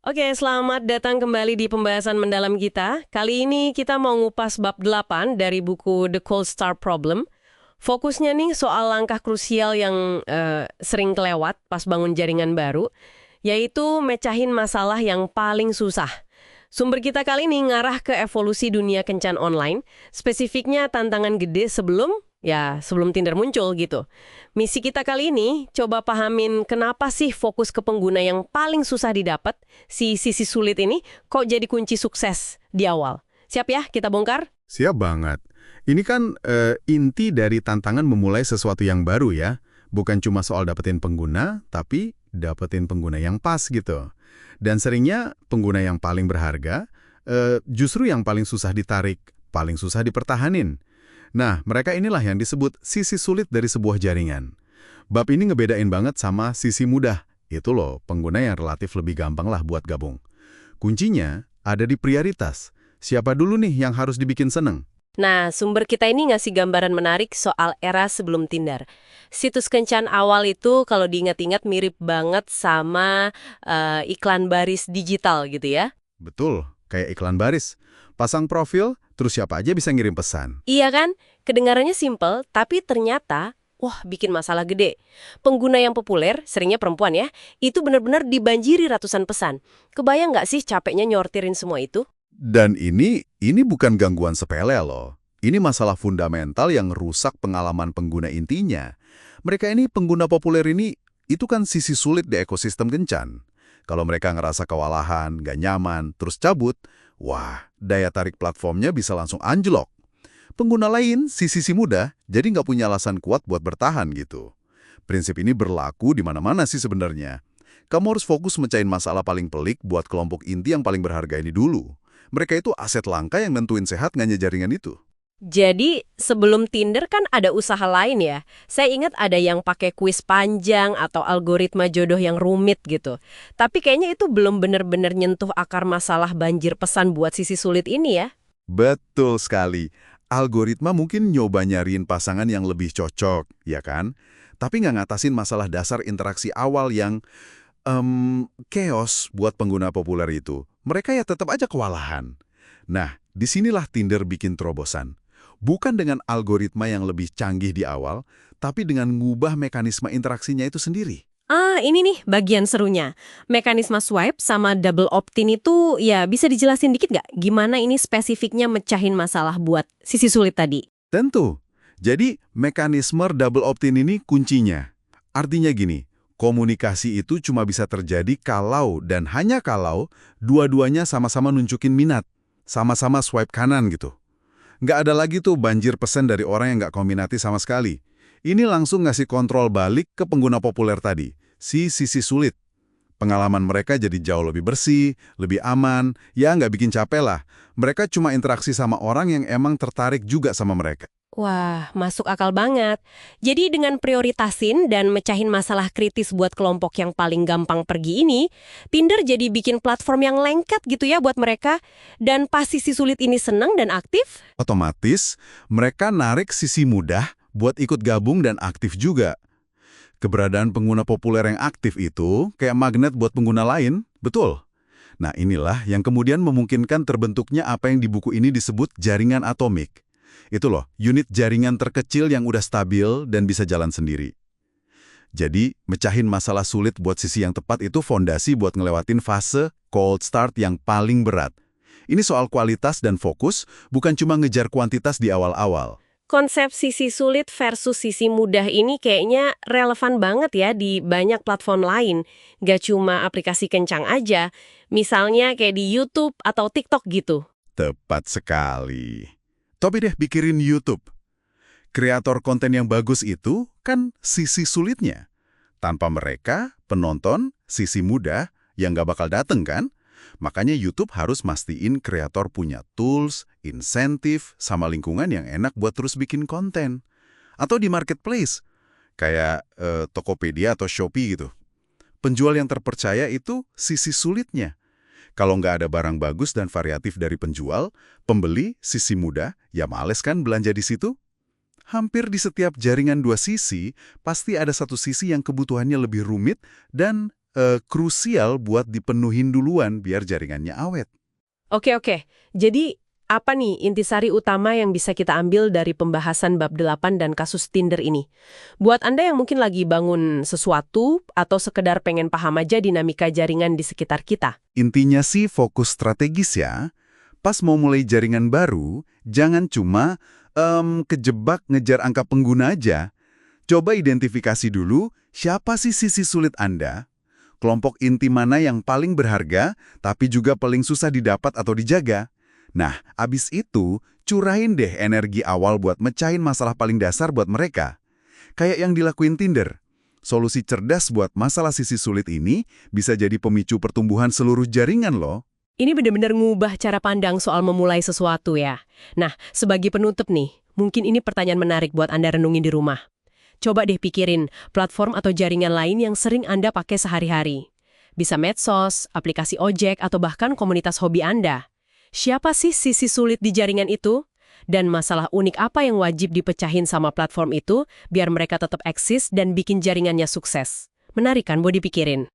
Oke, selamat datang kembali di pembahasan mendalam kita. Kali ini kita mau ngupas bab 8 dari buku The Cold Start Problem. Fokusnya nih soal langkah krusial yang sering kelewat pas bangun jaringan baru, yaitu mecahin masalah yang paling susah. Sumber kita kali ini ngarah ke evolusi dunia kencan online, spesifiknya tantangan gede sebelum Tinder muncul gitu. Misi kita kali ini coba pahamin kenapa sih fokus ke pengguna yang paling susah didapat, si sisi sulit ini, kok jadi kunci sukses di awal. Siap ya, kita bongkar? Siap banget. Ini kan inti dari tantangan memulai sesuatu yang baru ya. Bukan cuma soal dapetin pengguna, tapi dapetin pengguna yang pas gitu. Dan seringnya pengguna yang paling berharga justru yang paling susah ditarik, paling susah dipertahanin. Nah, mereka inilah yang disebut sisi sulit dari sebuah jaringan. Bab ini ngebedain banget sama sisi mudah. Itu loh, pengguna yang relatif lebih gampang lah buat gabung. Kuncinya ada di prioritas. Siapa dulu nih yang harus dibikin seneng? Nah, sumber kita ini ngasih gambaran menarik soal era sebelum Tinder. Situs kencan awal itu kalau diingat-ingat mirip banget sama iklan baris digital gitu ya. Betul, kayak iklan baris. Pasang profil, terus siapa aja bisa ngirim pesan. Iya kan? Kedengarannya simple, tapi ternyata, wah bikin masalah gede. Pengguna yang populer, seringnya perempuan ya, itu benar-benar dibanjiri ratusan pesan. Kebayang nggak sih capeknya nyortirin semua itu? Dan ini bukan gangguan sepele loh. Ini masalah fundamental yang rusak pengalaman pengguna intinya. Mereka ini pengguna populer ini, itu kan sisi sulit di ekosistem kencan. Kalau mereka ngerasa kewalahan, nggak nyaman, terus cabut, wah, daya tarik platformnya bisa langsung anjlok. Pengguna lain, sisi muda, jadi nggak punya alasan kuat buat bertahan gitu. Prinsip ini berlaku di mana-mana sih sebenarnya. Kamu harus fokus mecahin masalah paling pelik buat kelompok inti yang paling berharga ini dulu. Mereka itu aset langka yang nentuin sehat nggaknya jaringan itu. Jadi sebelum Tinder kan ada usaha lain ya. Saya ingat ada yang pakai kuis panjang atau algoritma jodoh yang rumit gitu. Tapi kayaknya itu belum benar-benar nyentuh akar masalah banjir pesan buat sisi sulit ini ya. Betul sekali. Algoritma mungkin nyoba nyariin pasangan yang lebih cocok, ya kan? Tapi nggak ngatasin masalah dasar interaksi awal yang chaos buat pengguna populer itu. Mereka ya tetap aja kewalahan. Nah, disinilah Tinder bikin terobosan. Bukan dengan algoritma yang lebih canggih di awal, tapi dengan ngubah mekanisme interaksinya itu sendiri. Ah, ini nih bagian serunya. Mekanisme swipe sama double opt-in itu ya bisa dijelasin dikit nggak? Gimana ini spesifiknya mecahin masalah buat sisi sulit tadi? Tentu. Jadi, mekanisme double opt-in ini kuncinya. Artinya gini, komunikasi itu cuma bisa terjadi kalau dan hanya kalau dua-duanya sama-sama nunjukin minat, sama-sama swipe kanan gitu. Nggak ada lagi tuh banjir pesan dari orang yang nggak kombinasi sama sekali. Ini langsung ngasih kontrol balik ke pengguna populer tadi, si sisi sulit. Pengalaman mereka jadi jauh lebih bersih, lebih aman, ya nggak bikin capek lah. Mereka cuma interaksi sama orang yang emang tertarik juga sama mereka. Wah, masuk akal banget. Jadi dengan prioritasin dan mecahin masalah kritis buat kelompok yang paling gampang pergi ini, Tinder jadi bikin platform yang lengket gitu ya buat mereka. Dan pas sisi sulit ini senang dan aktif, Otomatis, mereka narik sisi mudah buat ikut gabung dan aktif juga. Keberadaan pengguna populer yang aktif itu kayak magnet buat pengguna lain, betul. Nah inilah yang kemudian memungkinkan terbentuknya apa yang di buku ini disebut jaringan atomik. Itu loh, unit jaringan terkecil yang udah stabil dan bisa jalan sendiri. Jadi, mecahin masalah sulit buat sisi yang tepat itu fondasi buat ngelewatin fase cold start yang paling berat. Ini soal kualitas dan fokus, bukan cuma ngejar kuantitas di awal-awal. konsep sisi sulit versus sisi mudah ini kayaknya relevan banget ya di banyak platform lain. Gak cuma aplikasi kencang aja, misalnya kayak di YouTube atau TikTok gitu. Tepat sekali. Tapi deh pikirin YouTube. Kreator konten yang bagus itu kan sisi sulitnya. Tanpa mereka, penonton, sisi mudah, yang nggak bakal dateng kan? Makanya YouTube harus mastiin kreator punya tools, insentif, sama lingkungan yang enak buat terus bikin konten. Atau di marketplace, kayak Tokopedia atau Shopee gitu. Penjual yang terpercaya itu sisi sulitnya. Kalau nggak ada barang bagus dan variatif dari penjual, pembeli, sisi muda, ya males kan belanja di situ? Hampir di setiap jaringan dua sisi, pasti ada satu sisi yang kebutuhannya lebih rumit dan krusial buat dipenuhin duluan biar jaringannya awet. Oke. Jadi, apa nih intisari utama yang bisa kita ambil dari pembahasan bab 8 dan kasus Tinder ini? Buat Anda yang mungkin lagi bangun sesuatu atau sekedar pengen paham aja dinamika jaringan di sekitar kita. Intinya sih fokus strategis ya. Pas mau mulai jaringan baru, jangan cuma kejebak ngejar angka pengguna aja. Coba identifikasi dulu siapa sih sisi sulit Anda, kelompok inti mana yang paling berharga, tapi juga paling susah didapat atau dijaga. Nah, abis itu, curahin deh energi awal buat mecahin masalah paling dasar buat mereka. Kayak yang dilakuin Tinder. Solusi cerdas buat masalah sisi sulit ini bisa jadi pemicu pertumbuhan seluruh jaringan loh. Ini benar-benar ngubah cara pandang soal memulai sesuatu ya. Nah, sebagai penutup nih, mungkin ini pertanyaan menarik buat Anda renungin di rumah. Coba deh pikirin platform atau jaringan lain yang sering Anda pakai sehari-hari. Bisa medsos, aplikasi ojek, atau bahkan komunitas hobi Anda. Siapa sih sisi sulit di jaringan itu? Dan masalah unik apa yang wajib dipecahin sama platform itu biar mereka tetap eksis dan bikin jaringannya sukses? Menarik kan buat dipikirin?